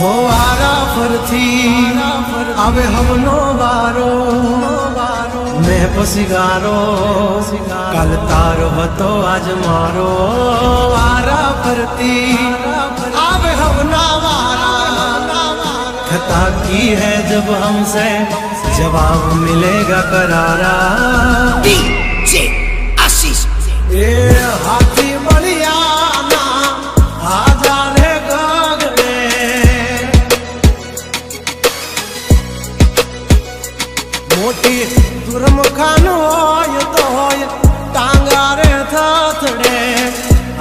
हो वारा फरथी आवे हमनो वारो मैं पसिगारो कल तारो हतो आज मारो वारा फरती आवे हमना वारा खता की है जब हमसे जवाब मिलेगा करारा डीजे आशीष ए हाथी बलिया ना आजा रे गगड़े मोटी दुर्मुखान होय तो होय टांगा रे थथड़े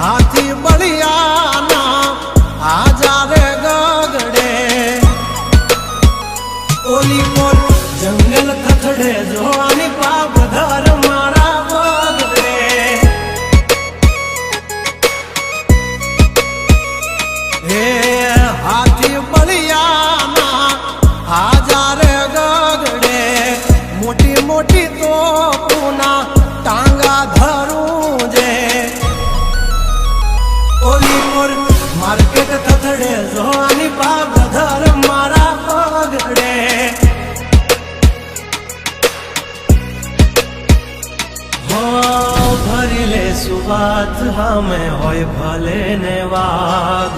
हाथी बलिया ना आजा रे गगड़े ओली मोर जंगल थथड़े जोनी पाप धर मारा बगड़े हे हाथी बलिया ना आजा रे गगड़े मोटी मोटी तो पूना टांगा धरूं जे ओली मोर मार्केट थथड़े जोनी पाप धर मारा बगड़े भरीले सुबात हमें होय भले ने वाग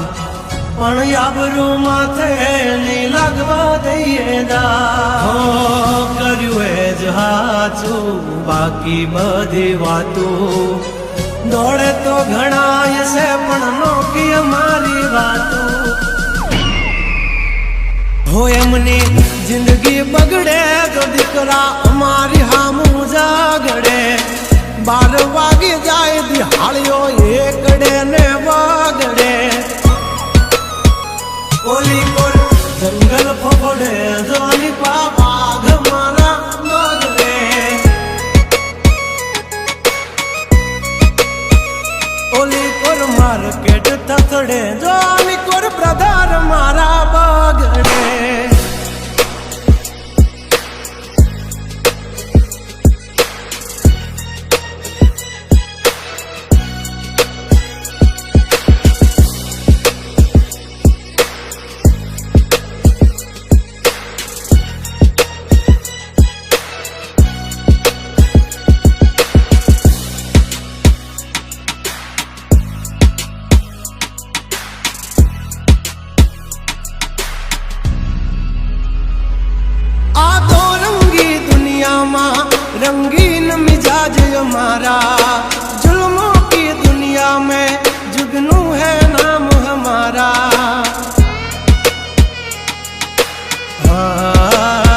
पण याबरू माथे नी लगवा दઈએ दा हो કર્યું એ જ હાચું બાકી બધી વાતું દોડે તો ઘણાય છે પણ નોકી અમારી વાતું हो एमनी जिंदगी बगड़े तो दिकरा हमारी हामू जागड़े 12 वागी जाए दिहाड़ियो एकड़े ने वागड़े ओली कोल जंगल फफड़े जोनी पापा घमारा मगड़े ओली कोर मार्केट थथड़े जोनी कोर ब्रदर मारा बगड़े रंगीन मिजाज हमारा जुल्मों की दुनिया में जुगनू है नाम हमारा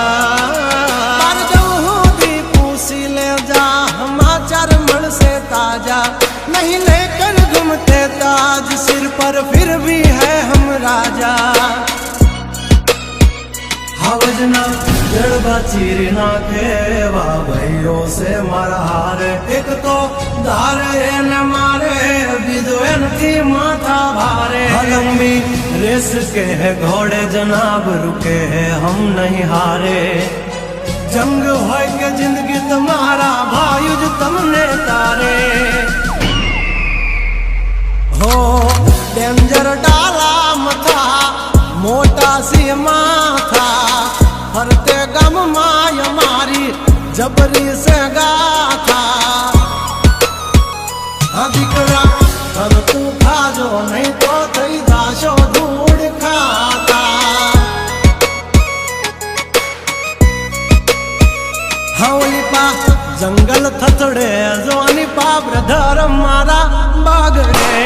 पर जब हो दी पूसी ले जा हमाचार मल से ताजा नहीं लेकर घूमते ताज सिर पर फिर भी है हम राजा हवजना जड़बा चीर नाखे वाह भाइयों से मारा हार एक तो धारे न मारे विदोन की माथा भारे लंबी रेस के है घोड़े जनाब रुके हैं हम नहीं हारे जंग हो के जिंदगी तुम्हारा भायुज तुमने तारे हो डेंजर डाला मथा मोटा सी माथा हरते गम माय मारी जबरी से गाथा अधिकरा अब तू खा जो नहीं तो थई दाशो धूड़ खाता हवली पा जंगल थथड़े जोनी पा ब्रदर मारा बागड़े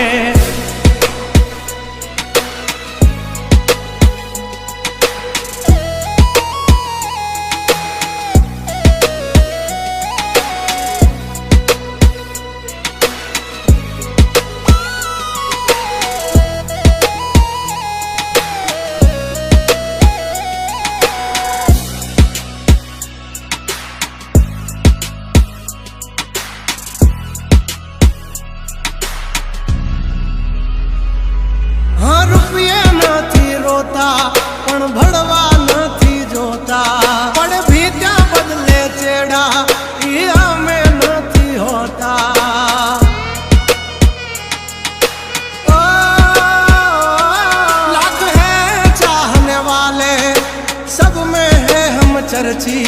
खर्ची,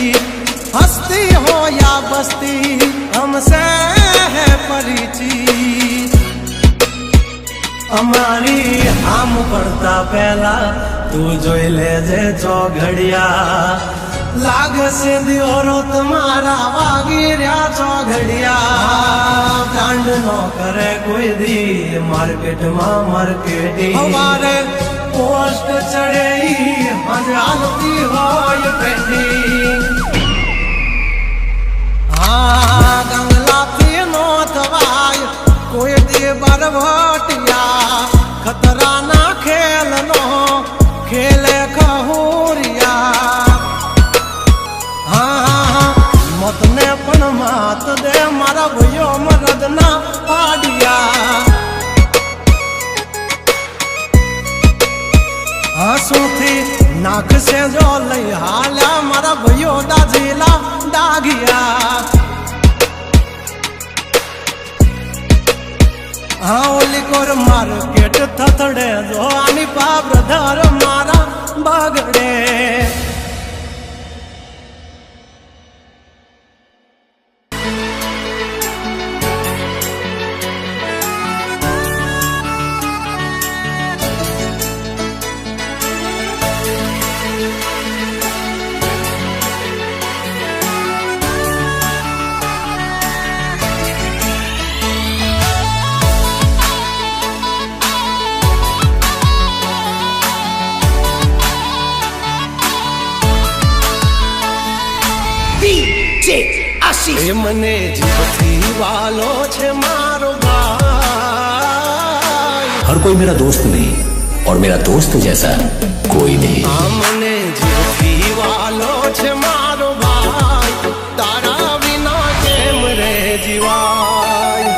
हस्ती हो या बस्ती हमसे है परिचित। અમારી આમ પડતા પહેલા તું જોઈ લેજે ચોઘડિયા, લાગશે દિયોરો તમારા વાગી રહ્યા ચોઘડિયા। કાંડ નો કરે કોઈ દી માર્કેટમાં માર્કેટિંગ, અમારે પોસ્ટ ચડે હાલતી હોય પેન્ડિંગ। હા ગંગલાથી નો થવાય કોઈ દી બરવટિયા, खतरा ना खेल नो खेले खहुरिया। हाँ मत ने पण मात दे मारा भयो मरद ना पाडिया। हंसू थी नाक से जो लई हाल्या मारा भयो दाजीला दागिया। हाँ ओली कोर मार्केट थथड़े जो आनी पाप धर मारा बगड़े। DJ Ashish મને જીવથી વાલો છે મારો ભાઈ। हर कोई मेरा दोस्त नहीं और मेरा दोस्त जैसा कोई नहीं। મને જીવથી વાલો છે મારો ભાઈ, તારા વિના કેમ રે જીવાય।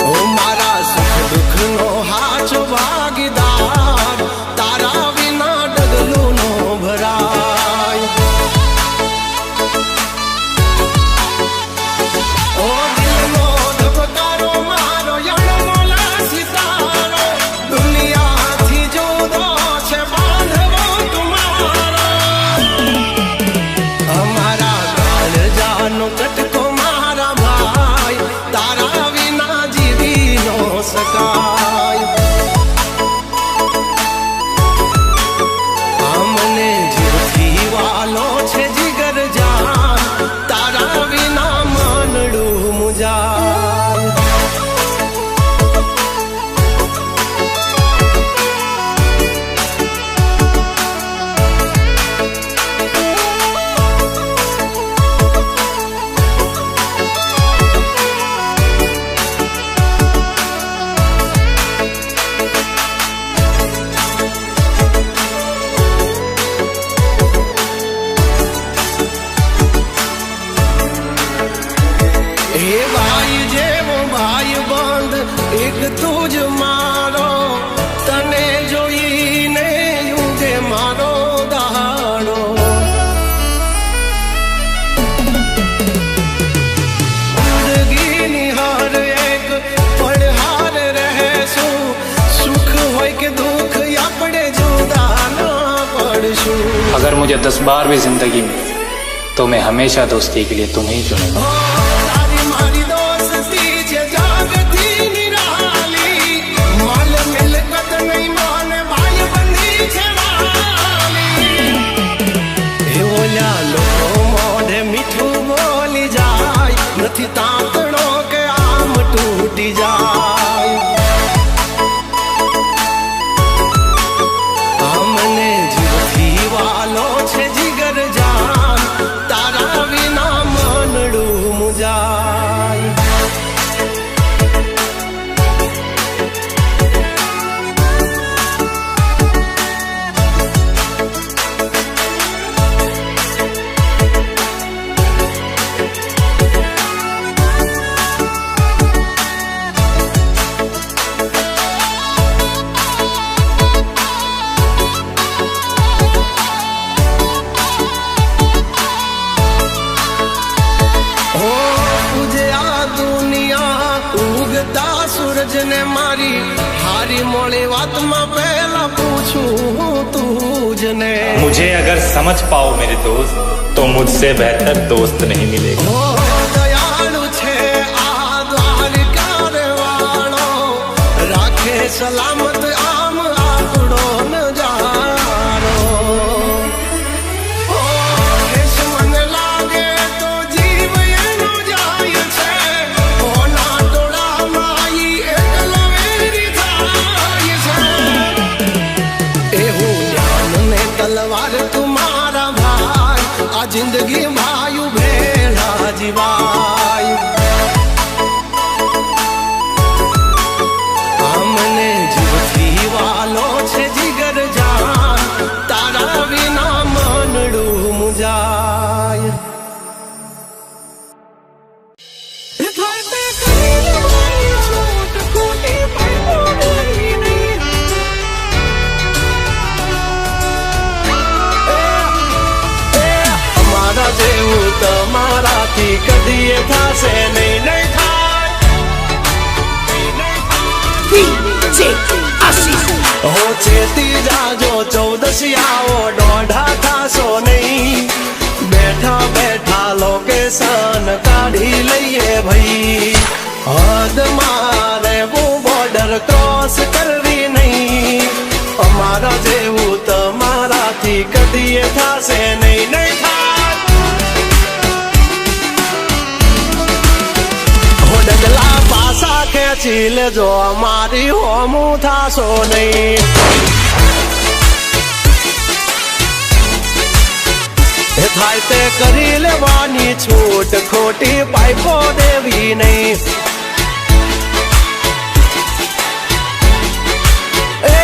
ઓ મારા સુખ દુઃખનો હાચો ભાગીદાર, તારા વિના ડગલું નો ભરાય। ઓ દિલનો ધબકારો મારો યણમોલા સિતારો, દુનિયાથી જુદો છે બાંધવો તુમારો। અમારા કાળજાનો કટકો મારા ભાઈ, તારા વિના જીવી નો શકાય। મને જીવથી વાલો છે જીગર જાન, તારા વિના માનડું મુજાય। हे भाई जेवो भाई बंद एक तुझ मारो, तने जोईने युगे मारो दहाड़ो। जिंदगी निहार एक पड़हार रहेशु, सुख होय के दुख या पड़े जुदा ना पड़शु। अगर मुझे 10 बार भी जिंदगी में तो मैं हमेशा दोस्ती के लिए तुम्हें ही चुनूंगा। तारी मारी दोस्ती छे जागती निराली, माल मिलकत नहीं माने भाई बंदी छे वाली। ए ओल्या लोको मोढे मीठू बोली जाय, नथी तातणो के आम तूटी जाय। हमने जीवથી વાલો છે જીગર જાન, તારા વિના માનડું મુજાય। સમજને મારી હારી મોળી વાતમાં પહેલા પૂછું તું જ ને मुझे अगर समझ पाओ मेरे दोस्त तो मुझसे बेहतर दोस्त नहीं मिलेगा। ઓ દયાળુ છે આ દ્વારકા વાળો રાખે સલામત આમ આપણો નજારો ઓ કેશ મને લાગે તો જીવ એનો જાય છે ઓના ટોળામાં ઈ એકલો વેરી થાય છે એવું જ્ઞાન ને તલવાર તુમારા ભાઈ આ જિંદગી ભાઈ ભેળા જીવાય આમને જીવથી વાલો છે જીગર જાન તારા વિના મનડું મુજાય અમારા જેવું તમારાથી કદીએ થાશે નહીં નહીં DJ Ashish. હો ચેતી જાજો ચૌદસિયાઓ દોઢા થાશો નહીં બેઠા બેઠા લોકેશન કાઢી લઈએ ભાઈ હદ મારે બોર્ડર ક્રોસ કરવી નહીં અમારા જેવું તમારાથી કદીએ થાશે નહીં નહીં હો ડગલા પાસા ખેંચી લેજો અમારી હોમું થાશો નહીં એ થાય તે કરી લેવાની છૂટ ખોટી પાઇપો દેવી નહીં એ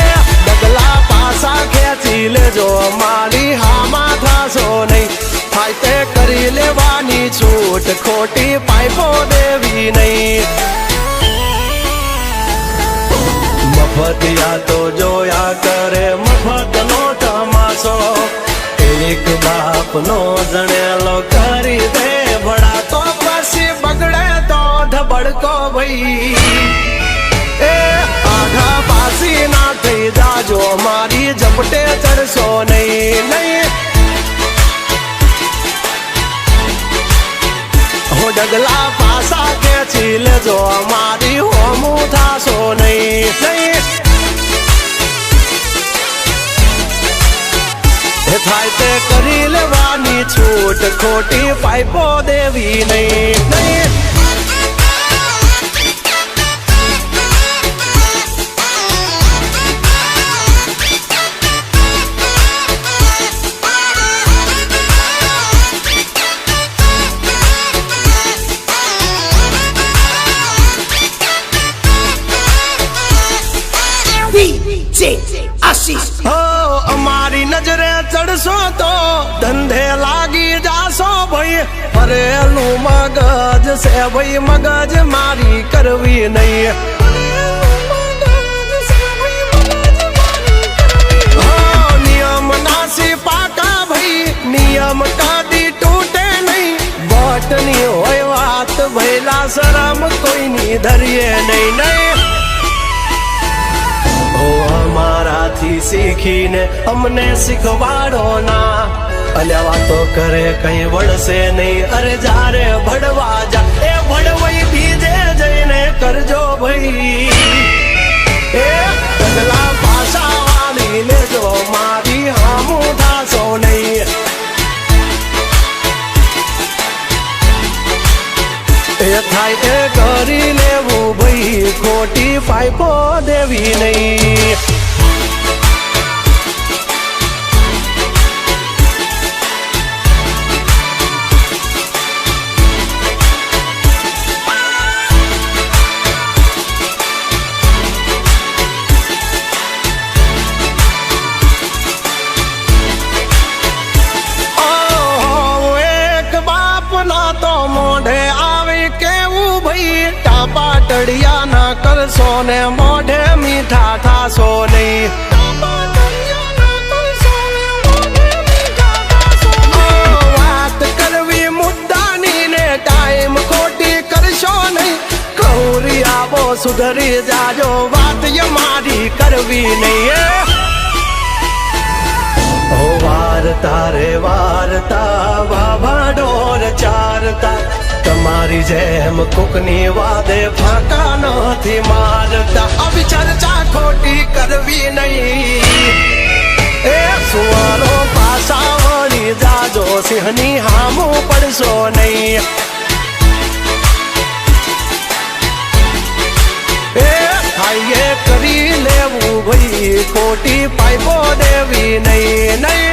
ડગલા પાસા ખેંચી લેજો અમારી હામાં થાશો નહીં થાય તે કરી લેવાની છૂટ ખોટી પાઇપો દેવી નહીં મફતિયા તો જોયા કરે મફત નો તમાશો એક બાપ નો જણેલો કરી દે ભડા તો પછી બગડે તો ધબડકો ભાઈ એ આઘા પાસી ના થઈ જાજો મારી ઝપટે ચડશો નહીં નહીં હો ડગલા પાસા ખેંચી લેજો મારી હોમું થાશો નહીં નહીં એ થાય તે કરી લેવાની છૂટ ખોટી પાઇપો દેવી નહીં નહીં DJ Ashish. હો અમારી નજરે ચડશો તો ધંધે લાગી જાશો ભાઈ ફરેલું મગજ છે ભાઈ મગજ મારી કરવી નહીં હો નિયમ નાસી પાકા ભાઈ નિયમ કાદી તૂટે નહીં બટની હોય વાત ભૈલા શરમ કોઈની ધરીએ નહીં નહીં અમારાથી શીખીને અમને શીખવાડો ના અલ્યા વાતો કરે કઈ વળશે નહીં અરે જારે ભડવા જા એ ભડવાઈ બીજે જઈને કરજો ભાઈ એ પગલા પાછા વાળી લેજો મારી હામું થાશો નહીં એ થાય તે કરી લેવું ભાઈ ખોટી પાઇપો દેવી નહીં પાટડિયા ના કરશો ને મોઢે મીઠા થાશો નહીં વાત કરવી મુદ્દાની ને ટાઈમ ખોટી કરશો નહીં કૌરિયા સુધરી જાજો વાત મારી કરવી નહીં હો વારતા રે વારતા વાવા ઢોર ચારતા તમારી જેમ કોકની વાદે ફાંકા નથી મારતા આવી ચર્ચા ખોટી કરવી નહીં એ સુવારો પાસા વળી જાજો સિંહની હામું પડશો નહીં એ હાઈએ કરી લેવું ભાઈ ખોટી પાઇપો દેવી નહીં નહીં